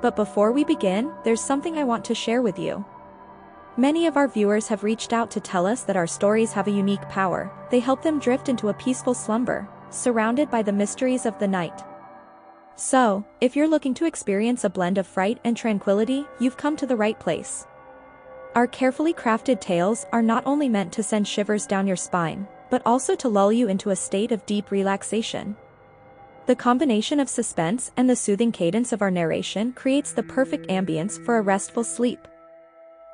But before we begin, there's something I want to share with you. Many of our viewers have reached out to tell us that our stories have a unique power. They help them drift into a peaceful slumber, surrounded by the mysteries of the night. So, if you're looking to experience a blend of fright and tranquility, you've come to the right place. Our carefully crafted tales are not only meant to send shivers down your spine, but also to lull you into a state of deep relaxation. The combination of suspense and the soothing cadence of our narration creates the perfect ambience for a restful sleep.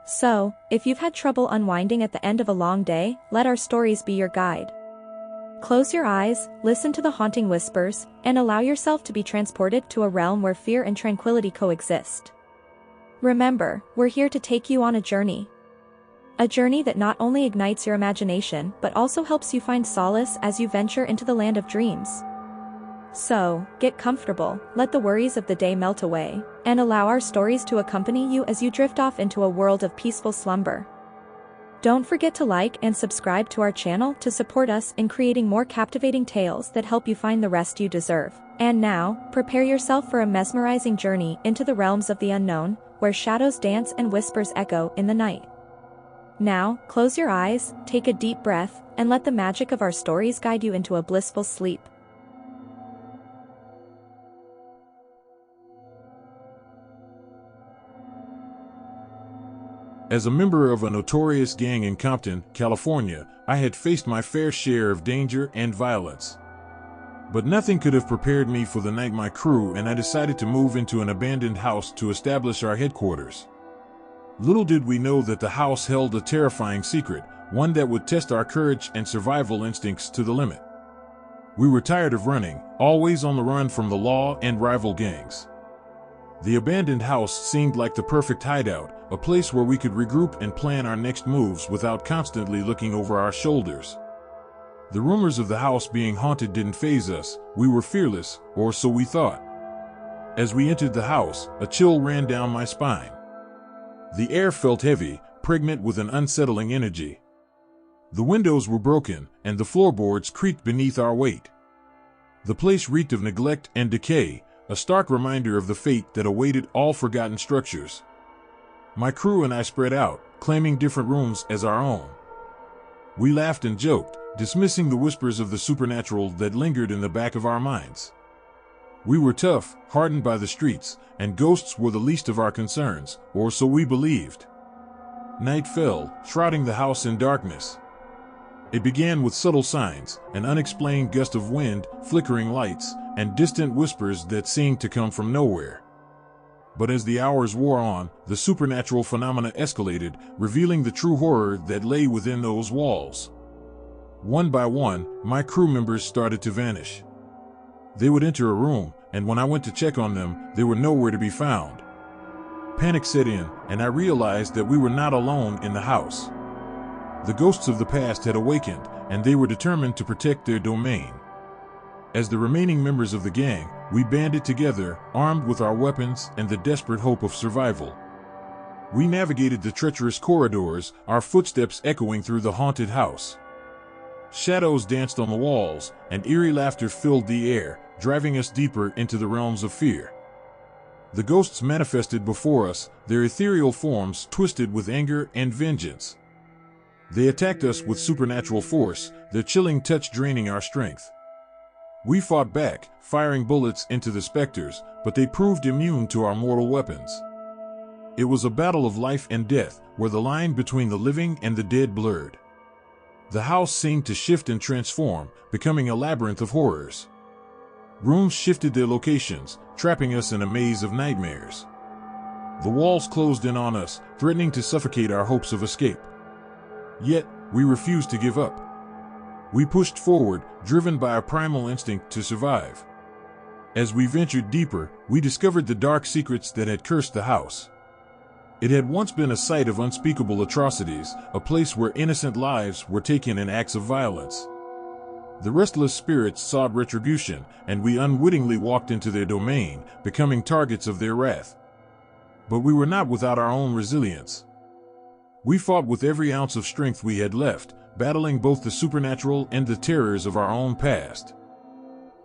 So, if you've had trouble unwinding at the end of a long day, let our stories be your guide. Close your eyes, listen to the haunting whispers, and allow yourself to be transported to a realm where fear and tranquility coexist. Remember, we're here to take you on a journey. A journey that not only ignites your imagination but also helps you find solace as you venture into the land of dreams. So, get comfortable, let the worries of the day melt away, and allow our stories to accompany you as you drift off into a world of peaceful slumber. Don't forget to like and subscribe to our channel to support us in creating more captivating tales that help you find the rest you deserve. And now, prepare yourself for a mesmerizing journey into the realms of the unknown, where shadows dance and whispers echo in the night. Now, close your eyes, take a deep breath, and let the magic of our stories guide you into a blissful sleep. As a member of a notorious gang in Compton, California, I had faced my fair share of danger and violence. But nothing could have prepared me for the night my crew and I decided to move into an abandoned house to establish our headquarters. Little did we know that the house held a terrifying secret, one that would test our courage and survival instincts to the limit. We were tired of running, always on the run from the law and rival gangs. The abandoned house seemed like the perfect hideout, a place where we could regroup and plan our next moves without constantly looking over our shoulders. The rumors of the house being haunted didn't faze us. We were fearless, or so we thought. As we entered the house, a chill ran down my spine. The air felt heavy, pregnant with an unsettling energy. The windows were broken, and the floorboards creaked beneath our weight. The place reeked of neglect and decay, a stark reminder of the fate that awaited all forgotten structures. My crew and I spread out, claiming different rooms as our own. We laughed and joked, dismissing the whispers of the supernatural that lingered in the back of our minds. We were tough, hardened by the streets, and ghosts were the least of our concerns, or so we believed. Night fell, shrouding the house in darkness. It began with subtle signs, an unexplained gust of wind, flickering lights, and distant whispers that seemed to come from nowhere. But as the hours wore on, the supernatural phenomena escalated, revealing the true horror that lay within those walls. One by one, my crew members started to vanish. They would enter a room, and when I went to check on them, they were nowhere to be found. Panic set in, and I realized that we were not alone in the house. The ghosts of the past had awakened, and they were determined to protect their domain. As the remaining members of the gang, we banded together, armed with our weapons and the desperate hope of survival. We navigated the treacherous corridors, our footsteps echoing through the haunted house. Shadows danced on the walls, and eerie laughter filled the air, driving us deeper into the realms of fear. The ghosts manifested before us, their ethereal forms twisted with anger and vengeance. They attacked us with supernatural force, their chilling touch draining our strength. We fought back, firing bullets into the specters, but they proved immune to our mortal weapons. It was a battle of life and death, where the line between the living and the dead blurred. The house seemed to shift and transform, becoming a labyrinth of horrors. Rooms shifted their locations, trapping us in a maze of nightmares. The walls closed in on us, threatening to suffocate our hopes of escape. Yet, we refused to give up. We pushed forward, driven by a primal instinct to survive. As we ventured deeper, we discovered the dark secrets that had cursed the house. It had once been a site of unspeakable atrocities, a place where innocent lives were taken in acts of violence. The restless spirits sought retribution, and we unwittingly walked into their domain, becoming targets of their wrath. But we were not without our own resilience. We fought with every ounce of strength we had left, battling both the supernatural and the terrors of our own past.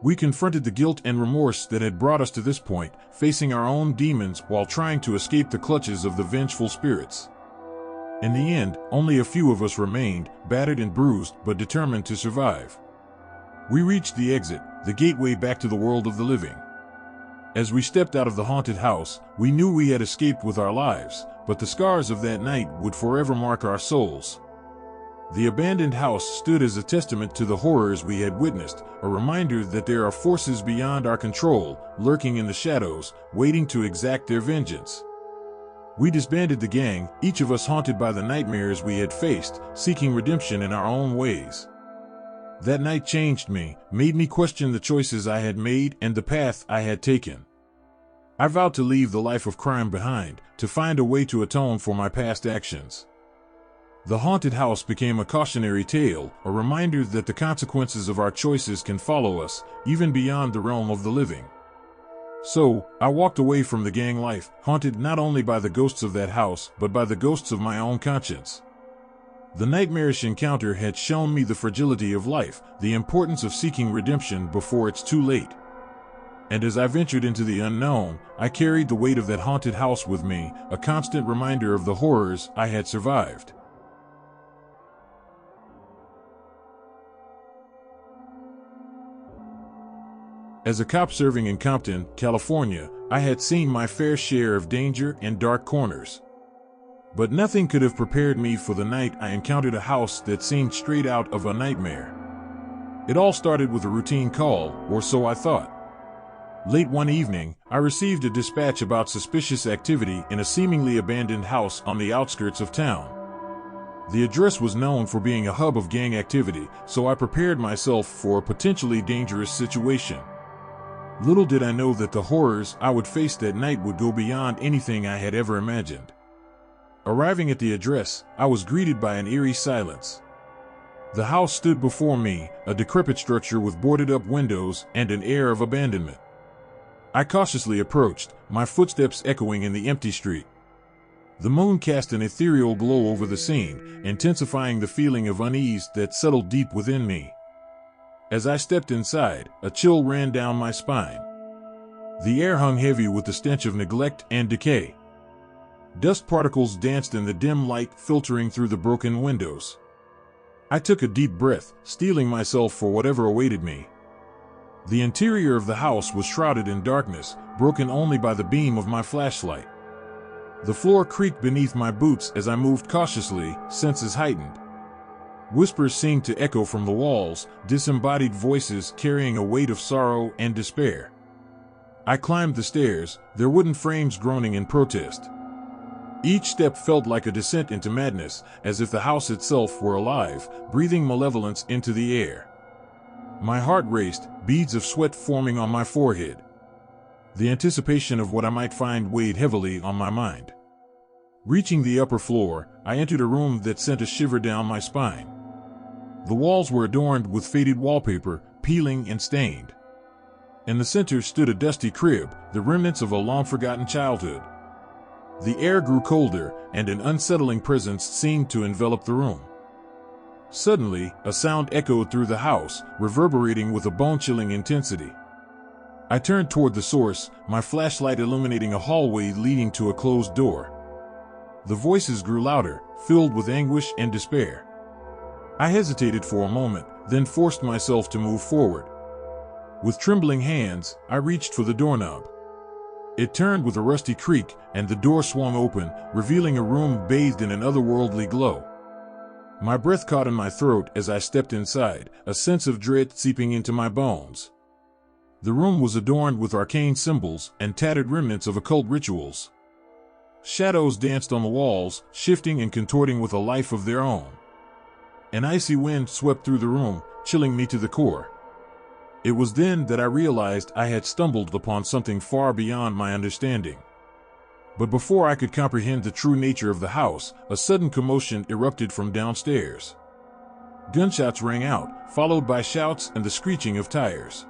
We confronted the guilt and remorse that had brought us to this point, facing our own demons while trying to escape the clutches of the vengeful spirits. In the end, only a few of us remained, battered and bruised but determined to survive. We reached the exit, the gateway back to the world of the living. As we stepped out of the haunted house, we knew we had escaped with our lives, but the scars of that night would forever mark our souls. The abandoned house stood as a testament to the horrors we had witnessed, a reminder that there are forces beyond our control, lurking in the shadows, waiting to exact their vengeance. We disbanded the gang, each of us haunted by the nightmares we had faced, seeking redemption in our own ways. That night changed me, made me question the choices I had made and the path I had taken. I vowed to leave the life of crime behind, to find a way to atone for my past actions. The haunted house became a cautionary tale, a reminder that the consequences of our choices can follow us, even beyond the realm of the living. So, I walked away from the gang life, haunted not only by the ghosts of that house, but by the ghosts of my own conscience. The nightmarish encounter had shown me the fragility of life, the importance of seeking redemption before it's too late. And as I ventured into the unknown, I carried the weight of that haunted house with me, a constant reminder of the horrors I had survived. As a cop serving in Compton, California, I had seen my fair share of danger and dark corners. But nothing could have prepared me for the night I encountered a house that seemed straight out of a nightmare. It all started with a routine call, or so I thought. Late one evening, I received a dispatch about suspicious activity in a seemingly abandoned house on the outskirts of town. The address was known for being a hub of gang activity, so I prepared myself for a potentially dangerous situation. Little did I know that the horrors I would face that night would go beyond anything I had ever imagined. Arriving at the address, I was greeted by an eerie silence. The house stood before me, a decrepit structure with boarded-up windows and an air of abandonment. I cautiously approached, my footsteps echoing in the empty street. The moon cast an ethereal glow over the scene, intensifying the feeling of unease that settled deep within me. As I stepped inside, a chill ran down my spine. The air hung heavy with the stench of neglect and decay. Dust particles danced in the dim light filtering through the broken windows. I took a deep breath, steeling myself for whatever awaited me. The interior of the house was shrouded in darkness, broken only by the beam of my flashlight. The floor creaked beneath my boots as I moved cautiously, senses heightened. Whispers seemed to echo from the walls, disembodied voices carrying a weight of sorrow and despair. I climbed the stairs, their wooden frames groaning in protest. Each step felt like a descent into madness, as if the house itself were alive, breathing malevolence into the air. My heart raced, beads of sweat forming on my forehead. The anticipation of what I might find weighed heavily on my mind. Reaching the upper floor, I entered a room that sent a shiver down my spine. The walls were adorned with faded wallpaper, peeling and stained. In the center stood a dusty crib, the remnants of a long-forgotten childhood. The air grew colder, and an unsettling presence seemed to envelop the room. Suddenly, a sound echoed through the house, reverberating with a bone-chilling intensity. I turned toward the source, my flashlight illuminating a hallway leading to a closed door. The voices grew louder, filled with anguish and despair. I hesitated for a moment, then forced myself to move forward. With trembling hands, I reached for the doorknob. It turned with a rusty creak, and the door swung open, revealing a room bathed in an otherworldly glow. My breath caught in my throat as I stepped inside, a sense of dread seeping into my bones. The room was adorned with arcane symbols and tattered remnants of occult rituals. Shadows danced on the walls, shifting and contorting with a life of their own. An icy wind swept through the room, chilling me to the core. It was then that I realized I had stumbled upon something far beyond my understanding. But before I could comprehend the true nature of the house, a sudden commotion erupted from downstairs. Gunshots rang out, followed by shouts and the screeching of tires.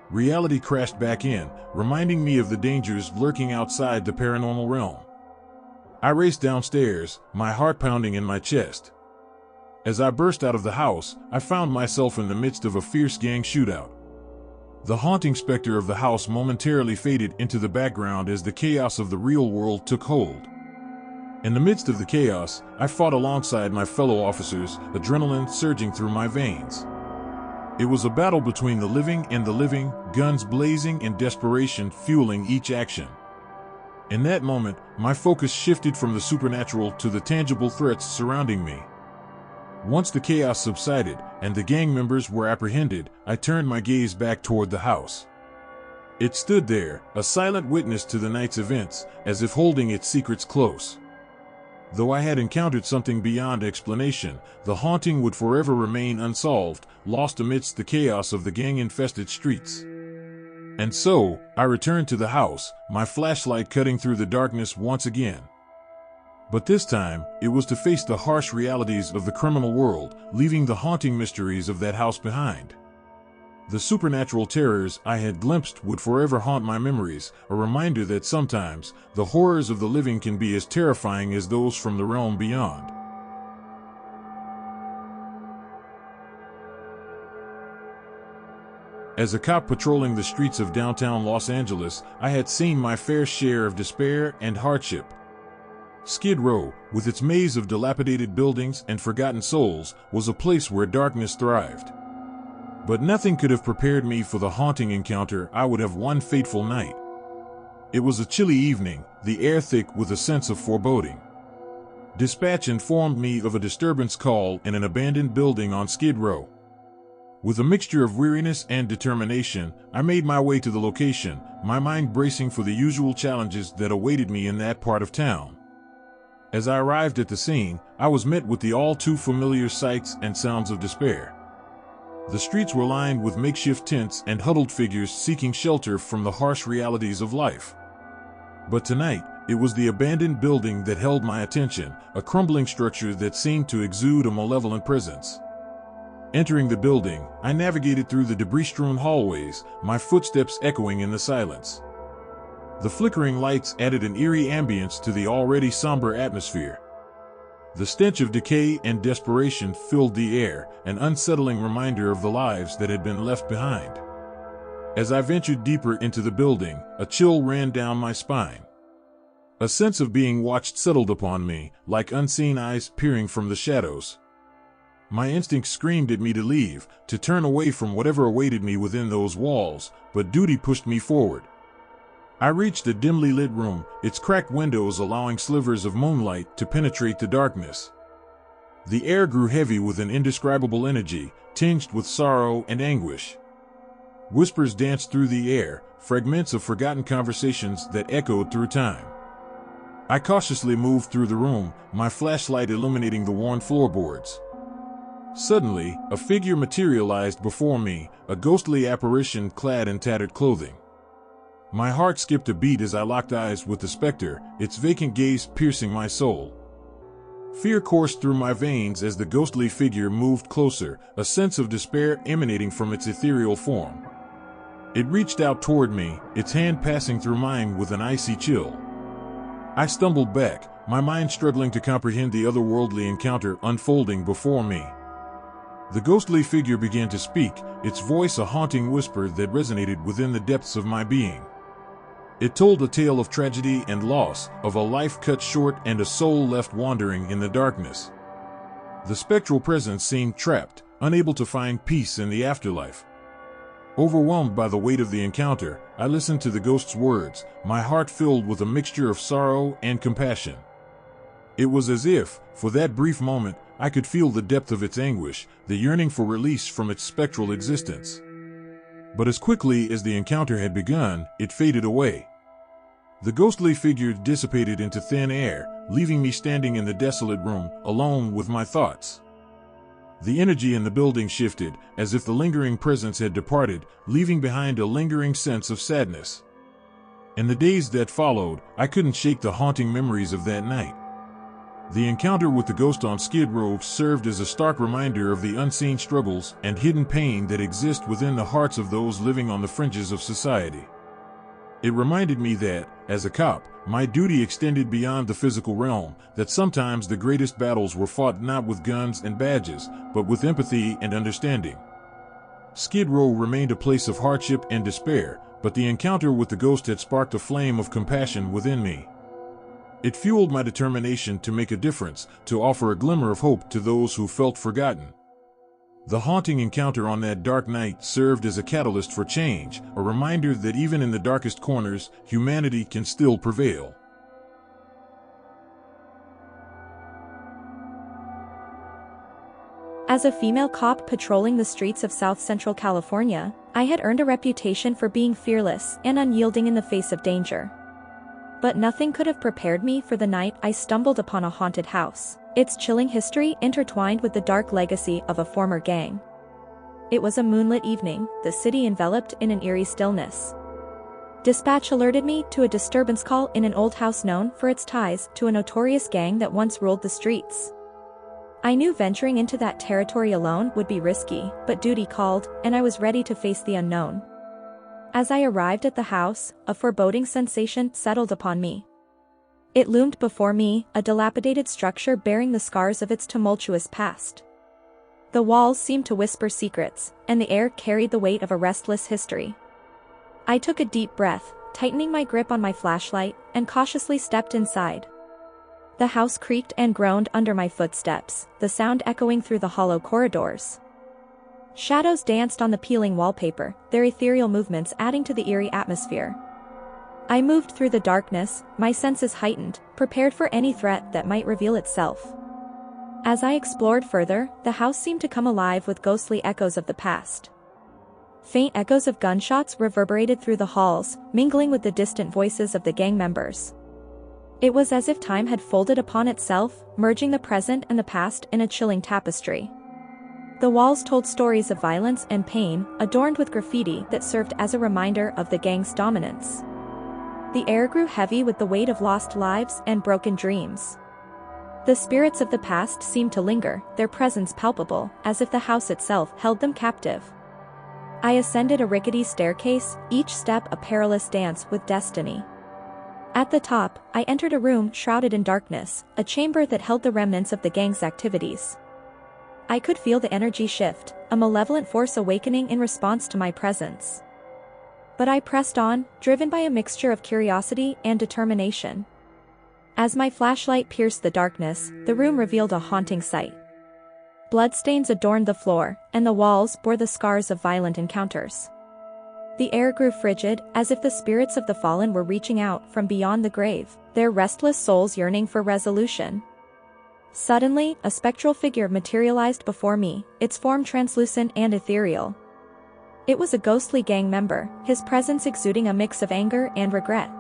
Reality crashed back in, reminding me of the dangers lurking outside the paranormal realm. I raced downstairs, my heart pounding in my chest. As I burst out of the house, I found myself in the midst of a fierce gang shootout. The haunting specter of the house momentarily faded into the background as the chaos of the real world took hold. In the midst of the chaos, I fought alongside my fellow officers, adrenaline surging through my veins. It was a battle between the living and the living, guns blazing and desperation fueling each action. In that moment, my focus shifted from the supernatural to the tangible threats surrounding me. Once the chaos subsided and the gang members were apprehended, I turned my gaze back toward the house. It stood there, a silent witness to the night's events, as if holding its secrets close. Though I had encountered something beyond explanation, the haunting would forever remain unsolved, lost amidst the chaos of the gang-infested streets. And so, I returned to the house, my flashlight cutting through the darkness once again. But this time, it was to face the harsh realities of the criminal world, leaving the haunting mysteries of that house behind. The supernatural terrors I had glimpsed would forever haunt my memories, a reminder that sometimes, the horrors of the living can be as terrifying as those from the realm beyond. As a cop patrolling the streets of downtown Los Angeles, I had seen my fair share of despair and hardship. Skid Row, with its maze of dilapidated buildings and forgotten souls, was a place where darkness thrived. But nothing could have prepared me for the haunting encounter I would have one fateful night. It was a chilly evening, the air thick with a sense of foreboding. Dispatch informed me of a disturbance call in an abandoned building on Skid Row. With a mixture of weariness and determination, I made my way to the location, my mind bracing for the usual challenges that awaited me in that part of town. As I arrived at the scene, I was met with the all-too-familiar sights and sounds of despair. The streets were lined with makeshift tents and huddled figures seeking shelter from the harsh realities of life. But tonight, it was the abandoned building that held my attention, a crumbling structure that seemed to exude a malevolent presence. Entering the building, I navigated through the debris-strewn hallways, my footsteps echoing in the silence. The flickering lights added an eerie ambience to the already somber atmosphere. The stench of decay and desperation filled the air, an unsettling reminder of the lives that had been left behind. As I ventured deeper into the building, a chill ran down my spine. A sense of being watched settled upon me, like unseen eyes peering from the shadows. My instincts screamed at me to leave, to turn away from whatever awaited me within those walls, but duty pushed me forward. I reached a dimly lit room, its cracked windows allowing slivers of moonlight to penetrate the darkness. The air grew heavy with an indescribable energy, tinged with sorrow and anguish. Whispers danced through the air, fragments of forgotten conversations that echoed through time. I cautiously moved through the room, my flashlight illuminating the worn floorboards. Suddenly, a figure materialized before me, a ghostly apparition clad in tattered clothing. My heart skipped a beat as I locked eyes with the specter, its vacant gaze piercing my soul. Fear coursed through my veins as the ghostly figure moved closer, a sense of despair emanating from its ethereal form. It reached out toward me, its hand passing through mine with an icy chill. I stumbled back, my mind struggling to comprehend the otherworldly encounter unfolding before me. The ghostly figure began to speak, its voice a haunting whisper that resonated within the depths of my being. It told a tale of tragedy and loss, of a life cut short and a soul left wandering in the darkness. The spectral presence seemed trapped, unable to find peace in the afterlife. Overwhelmed by the weight of the encounter, I listened to the ghost's words, my heart filled with a mixture of sorrow and compassion. It was as if, for that brief moment, I could feel the depth of its anguish, the yearning for release from its spectral existence. But as quickly as the encounter had begun, it faded away. The ghostly figure dissipated into thin air, leaving me standing in the desolate room, alone with my thoughts. The energy in the building shifted, as if the lingering presence had departed, leaving behind a lingering sense of sadness. In the days that followed, I couldn't shake the haunting memories of that night. The encounter with the ghost on Skid Row served as a stark reminder of the unseen struggles and hidden pain that exist within the hearts of those living on the fringes of society. It reminded me that, as a cop, my duty extended beyond the physical realm, that sometimes the greatest battles were fought not with guns and badges, but with empathy and understanding. Skid Row remained a place of hardship and despair, but the encounter with the ghost had sparked a flame of compassion within me. It fueled my determination to make a difference, to offer a glimmer of hope to those who felt forgotten. The haunting encounter on that dark night served as a catalyst for change, a reminder that even in the darkest corners, humanity can still prevail. As a female cop patrolling the streets of South Central California, I had earned a reputation for being fearless and unyielding in the face of danger. But nothing could have prepared me for the night I stumbled upon a haunted house, its chilling history intertwined with the dark legacy of a former gang. It was a moonlit evening, the city enveloped in an eerie stillness. Dispatch alerted me to a disturbance call in an old house known for its ties to a notorious gang that once ruled the streets. I knew venturing into that territory alone would be risky, but duty called, and I was ready to face the unknown. As I arrived at the house, a foreboding sensation settled upon me. It loomed before me, a dilapidated structure bearing the scars of its tumultuous past. The walls seemed to whisper secrets, and the air carried the weight of a restless history. I took a deep breath, tightening my grip on my flashlight, and cautiously stepped inside. The house creaked and groaned under my footsteps, the sound echoing through the hollow corridors. Shadows danced on the peeling wallpaper, their ethereal movements adding to the eerie atmosphere. I moved through the darkness, my senses heightened, prepared for any threat that might reveal itself. As I explored further, the house seemed to come alive with ghostly echoes of the past. Faint echoes of gunshots reverberated through the halls, mingling with the distant voices of the gang members. It was as if time had folded upon itself, merging the present and the past in a chilling tapestry. The walls told stories of violence and pain, adorned with graffiti that served as a reminder of the gang's dominance. The air grew heavy with the weight of lost lives and broken dreams. The spirits of the past seemed to linger, their presence palpable, as if the house itself held them captive. I ascended a rickety staircase, each step a perilous dance with destiny. At the top, I entered a room shrouded in darkness, a chamber that held the remnants of the gang's activities. I could feel the energy shift, a malevolent force awakening in response to my presence. But I pressed on, driven by a mixture of curiosity and determination. As my flashlight pierced the darkness, the room revealed a haunting sight. Bloodstains adorned the floor, and the walls bore the scars of violent encounters. The air grew frigid, as if the spirits of the fallen were reaching out from beyond the grave, their restless souls yearning for resolution. Suddenly, a spectral figure materialized before me, its form translucent and ethereal. It was a ghostly gang member, his presence exuding a mix of anger and regret.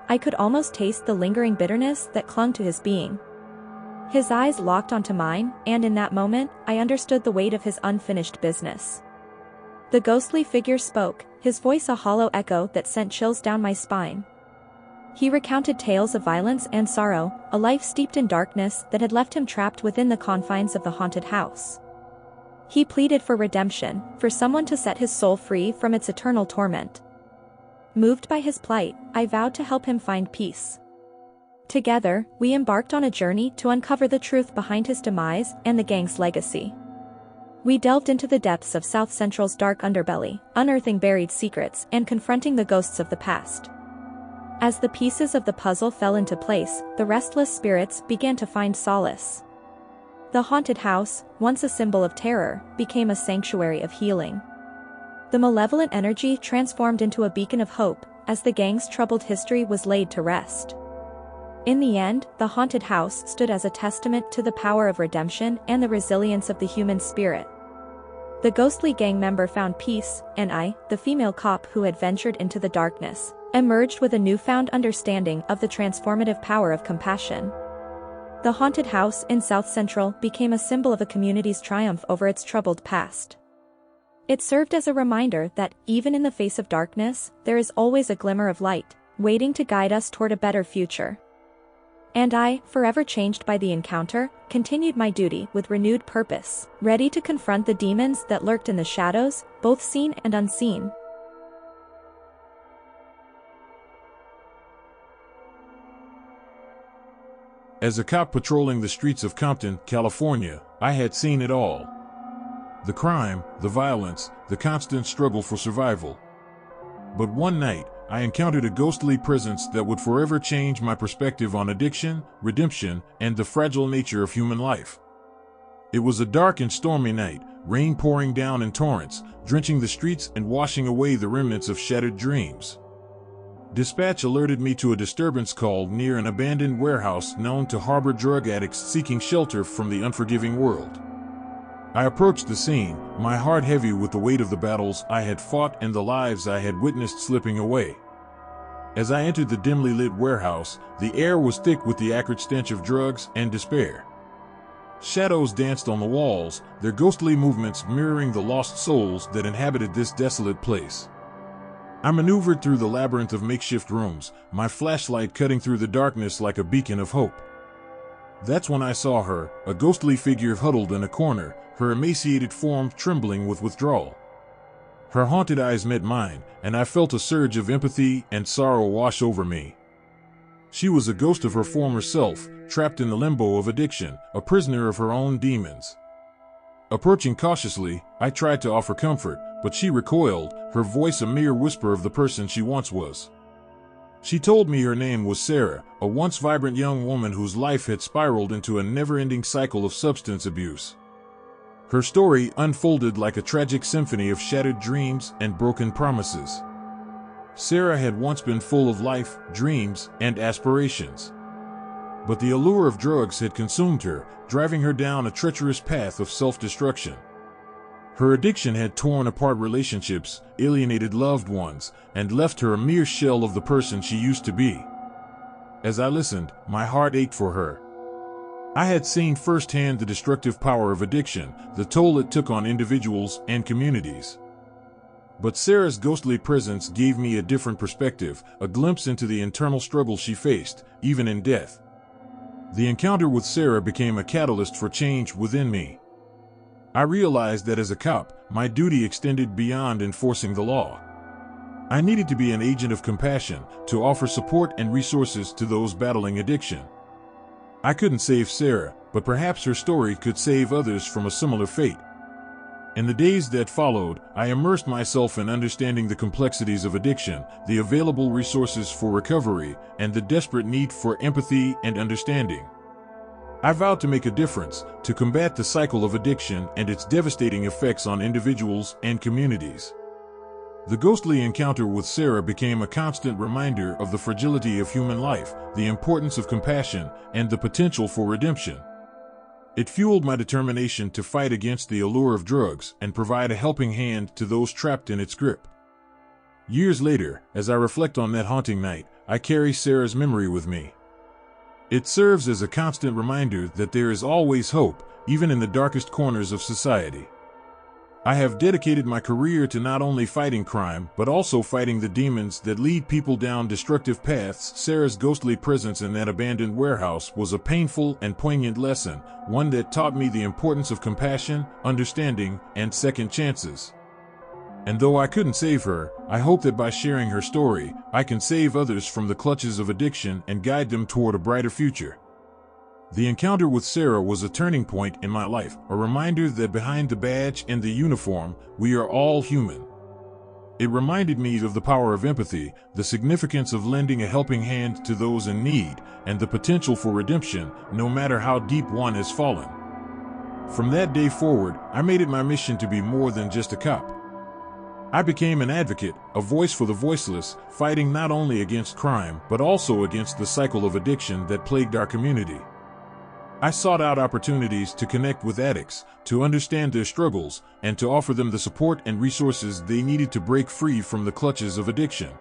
I could almost taste the lingering bitterness that clung to his being. His eyes locked onto mine, and in that moment, I understood the weight of his unfinished business. The ghostly figure spoke, his voice a hollow echo that sent chills down my spine. He recounted tales of violence and sorrow, a life steeped in darkness that had left him trapped within the confines of the haunted house. He pleaded for redemption, for someone to set his soul free from its eternal torment. Moved by his plight, I vowed to help him find peace. Together, we embarked on a journey to uncover the truth behind his demise and the gang's legacy. We delved into the depths of South Central's dark underbelly, unearthing buried secrets and confronting the ghosts of the past. As the pieces of the puzzle fell into place, the restless spirits began to find solace. The haunted house, once a symbol of terror, became a sanctuary of healing. The malevolent energy transformed into a beacon of hope, as the gang's troubled history was laid to rest. In the end, the haunted house stood as a testament to the power of redemption and the resilience of the human spirit. The ghostly gang member found peace, and I, the female cop who had ventured into the darkness, emerged with a newfound understanding of the transformative power of compassion. The haunted house in South Central became a symbol of a community's triumph over its troubled past. It served as a reminder that, even in the face of darkness, there is always a glimmer of light, waiting to guide us toward a better future. And I, forever changed by the encounter, continued my duty with renewed purpose, ready to confront the demons that lurked in the shadows, both seen and unseen. As a cop patrolling the streets of Compton, California, I had seen it all. the crime, the violence, the constant struggle for survival. But one night, I encountered a ghostly presence that would forever change my perspective on addiction, redemption, and the fragile nature of human life. It was a dark and stormy night, rain pouring down in torrents, drenching the streets and washing away the remnants of shattered dreams. Dispatch alerted me to a disturbance call near an abandoned warehouse known to harbor drug addicts seeking shelter from the unforgiving world. I approached the scene, my heart heavy with the weight of the battles I had fought and the lives I had witnessed slipping away. As I entered the dimly lit warehouse, the air was thick with the acrid stench of drugs and despair. Shadows danced on the walls, their ghostly movements mirroring the lost souls that inhabited this desolate place. I maneuvered through the labyrinth of makeshift rooms, my flashlight cutting through the darkness like a beacon of hope. That's when I saw her, a ghostly figure huddled in a corner, her emaciated form trembling with withdrawal. Her haunted eyes met mine, and I felt a surge of empathy and sorrow wash over me. She was a ghost of her former self, trapped in the limbo of addiction, a prisoner of her own demons. Approaching cautiously, I tried to offer comfort, but she recoiled, her voice a mere whisper of the person she once was. She told me her name was Sarah, a once vibrant young woman whose life had spiraled into a never-ending cycle of substance abuse. Her story unfolded like a tragic symphony of shattered dreams and broken promises. Sarah had once been full of life, dreams, and aspirations. But the allure of drugs had consumed her, driving her down a treacherous path of self-destruction. Her addiction had torn apart relationships, alienated loved ones, and left her a mere shell of the person she used to be. As I listened, my heart ached for her. I had seen firsthand the destructive power of addiction, the toll it took on individuals and communities. But Sarah's ghostly presence gave me a different perspective, a glimpse into the internal struggle she faced, even in death. The encounter with Sarah became a catalyst for change within me. I realized that as a cop, my duty extended beyond enforcing the law. I needed to be an agent of compassion, to offer support and resources to those battling addiction. I couldn't save Sarah, but perhaps her story could save others from a similar fate. In the days that followed, I immersed myself in understanding the complexities of addiction, the available resources for recovery, and the desperate need for empathy and understanding. I vowed to make a difference, to combat the cycle of addiction and its devastating effects on individuals and communities. The ghostly encounter with Sarah became a constant reminder of the fragility of human life, the importance of compassion, and the potential for redemption. It fueled my determination to fight against the allure of drugs and provide a helping hand to those trapped in its grip. Years later, as I reflect on that haunting night, I carry Sarah's memory with me. It serves as a constant reminder that there is always hope, even in the darkest corners of society. I have dedicated my career to not only fighting crime, but also fighting the demons that lead people down destructive paths. Sarah's ghostly presence in that abandoned warehouse was a painful and poignant lesson, one that taught me the importance of compassion, understanding, and second chances. And though I couldn't save her, I hope that by sharing her story, I can save others from the clutches of addiction and guide them toward a brighter future. The encounter with Sarah was a turning point in my life, a reminder that behind the badge and the uniform, we are all human. It reminded me of the power of empathy, the significance of lending a helping hand to those in need, and the potential for redemption, no matter how deep one has fallen. From that day forward, I made it my mission to be more than just a cop. I became an advocate, a voice for the voiceless, fighting not only against crime, but also against the cycle of addiction that plagued our community. I sought out opportunities to connect with addicts, to understand their struggles, and to offer them the support and resources they needed to break free from the clutches of addiction.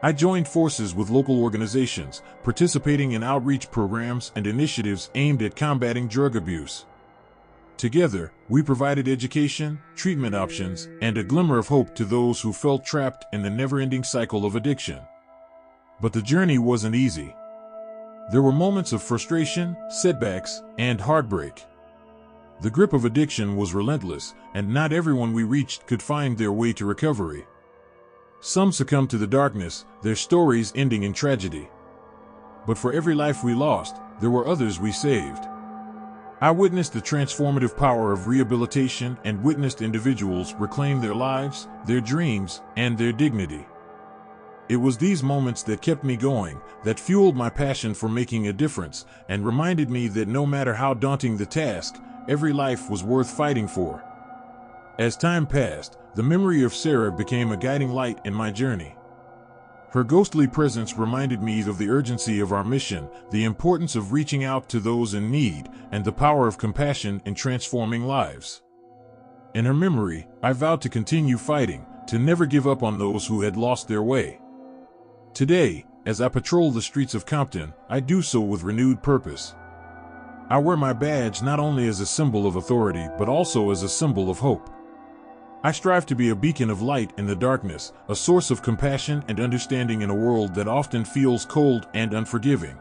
I joined forces with local organizations, participating in outreach programs and initiatives aimed at combating drug abuse. Together, we provided education, treatment options, and a glimmer of hope to those who felt trapped in the never-ending cycle of addiction. But the journey wasn't easy. There were moments of frustration, setbacks, and heartbreak. The grip of addiction was relentless, and not everyone we reached could find their way to recovery. Some succumbed to the darkness, their stories ending in tragedy. But for every life we lost, there were others we saved. I witnessed the transformative power of rehabilitation and witnessed individuals reclaim their lives, their dreams, and their dignity. It was these moments that kept me going, that fueled my passion for making a difference, and reminded me that no matter how daunting the task, every life was worth fighting for. As time passed, the memory of Sarah became a guiding light in my journey. Her ghostly presence reminded me of the urgency of our mission, the importance of reaching out to those in need, and the power of compassion in transforming lives. In her memory, I vowed to continue fighting, to never give up on those who had lost their way. Today, as I patrol the streets of Compton, I do so with renewed purpose. I wear my badge not only as a symbol of authority, but also as a symbol of hope. I strive to be a beacon of light in the darkness, a source of compassion and understanding in a world that often feels cold and unforgiving.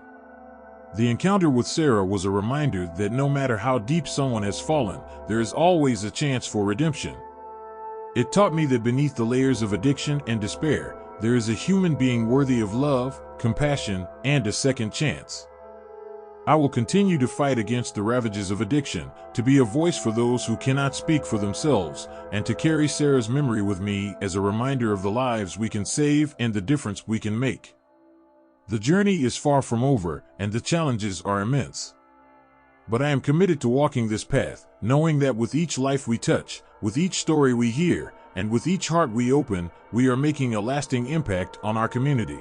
The encounter with Sarah was a reminder that no matter how deep someone has fallen, there is always a chance for redemption. It taught me that beneath the layers of addiction and despair, there is a human being worthy of love, compassion, and a second chance. I will continue to fight against the ravages of addiction, to be a voice for those who cannot speak for themselves, and to carry Sarah's memory with me as a reminder of the lives we can save and the difference we can make. The journey is far from over, and the challenges are immense. But I am committed to walking this path, knowing that with each life we touch, with each story we hear, and with each heart we open, we are making a lasting impact on our community.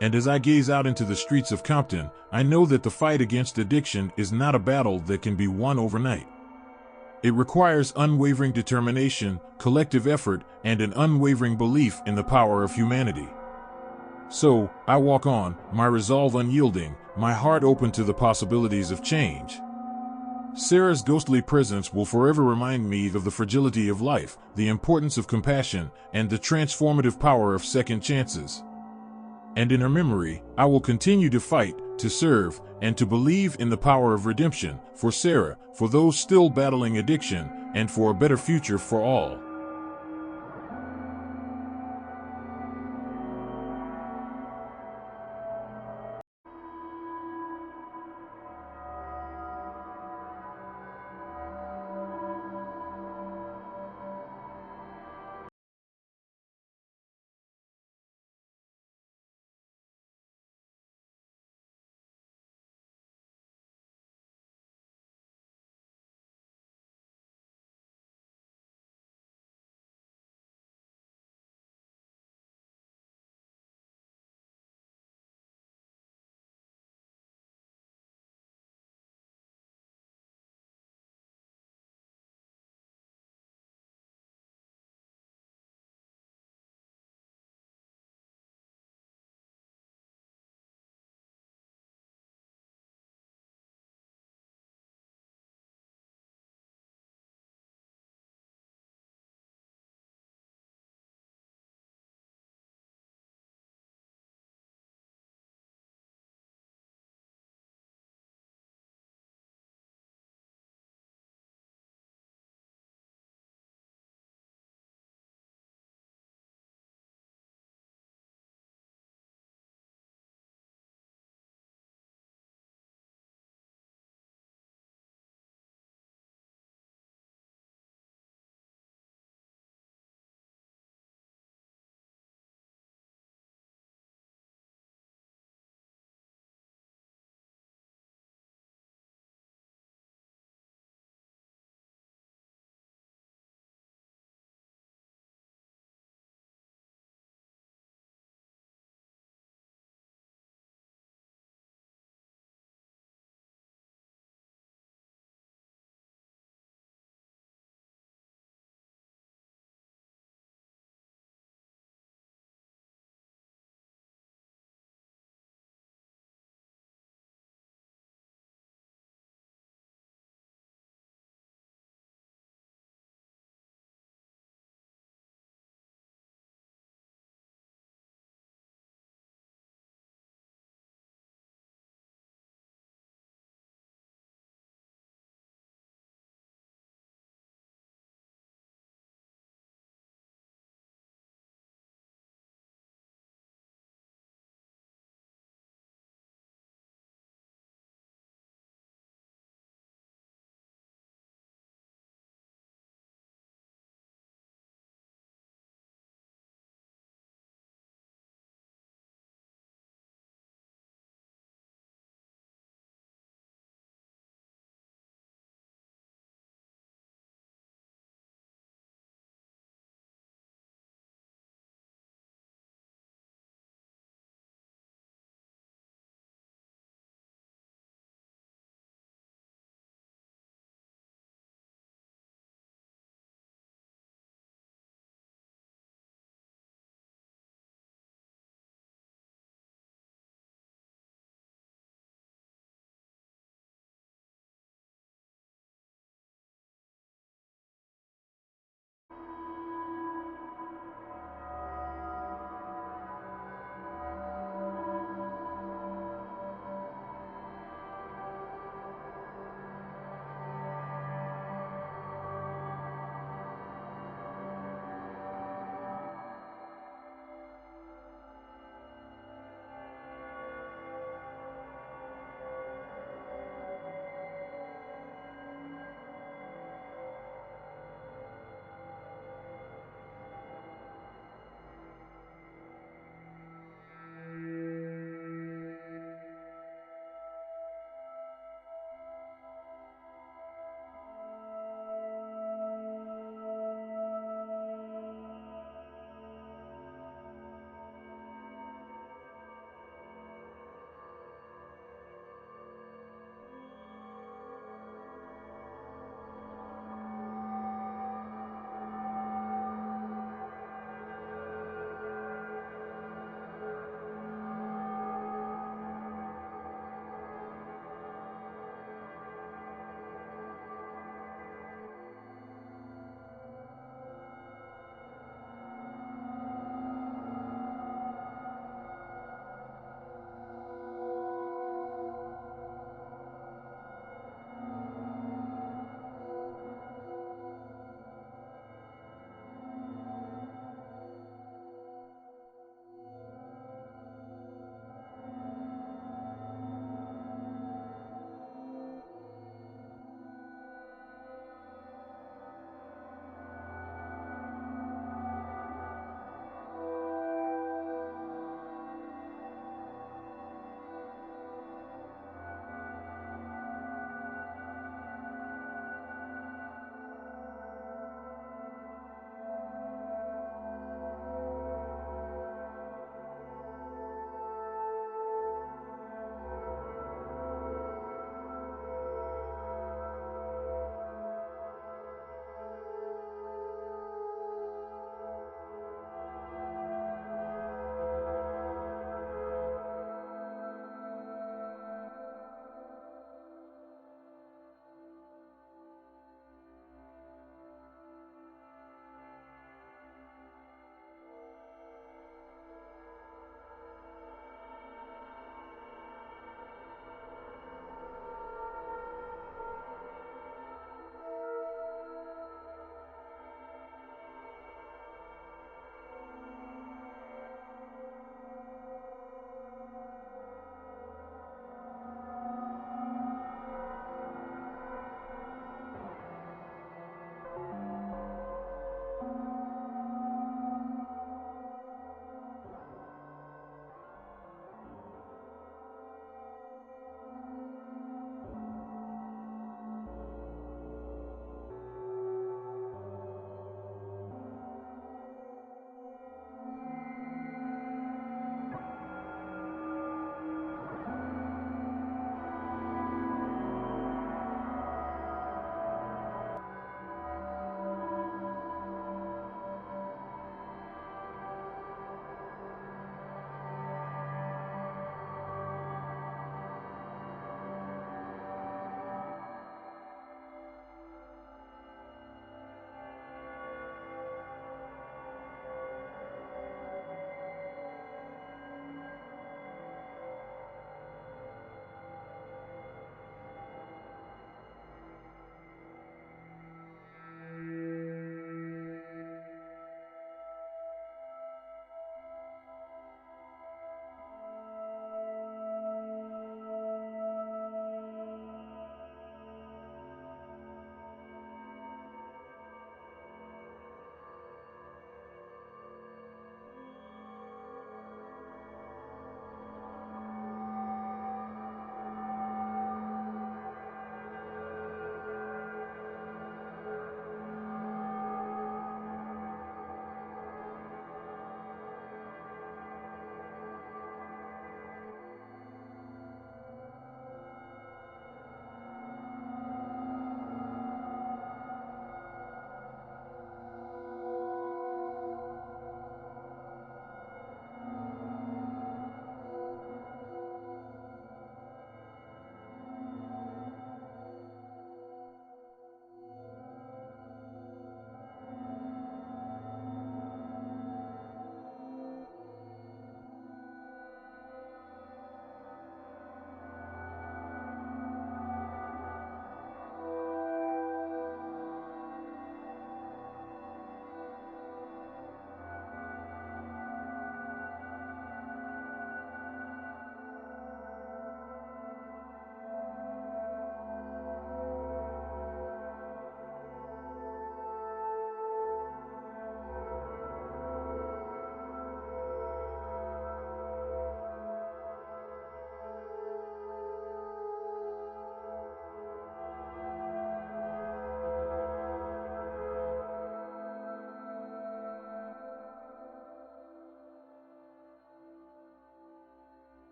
And as I gaze out into the streets of Compton, I know that the fight against addiction is not a battle that can be won overnight. It requires unwavering determination, collective effort, and an unwavering belief in the power of humanity. So, I walk on, my resolve unyielding, my heart open to the possibilities of change. Sarah's ghostly presence will forever remind me of the fragility of life, the importance of compassion, and the transformative power of second chances. And in her memory, I will continue to fight, to serve, and to believe in the power of redemption, for Sarah, for those still battling addiction, and for a better future for all.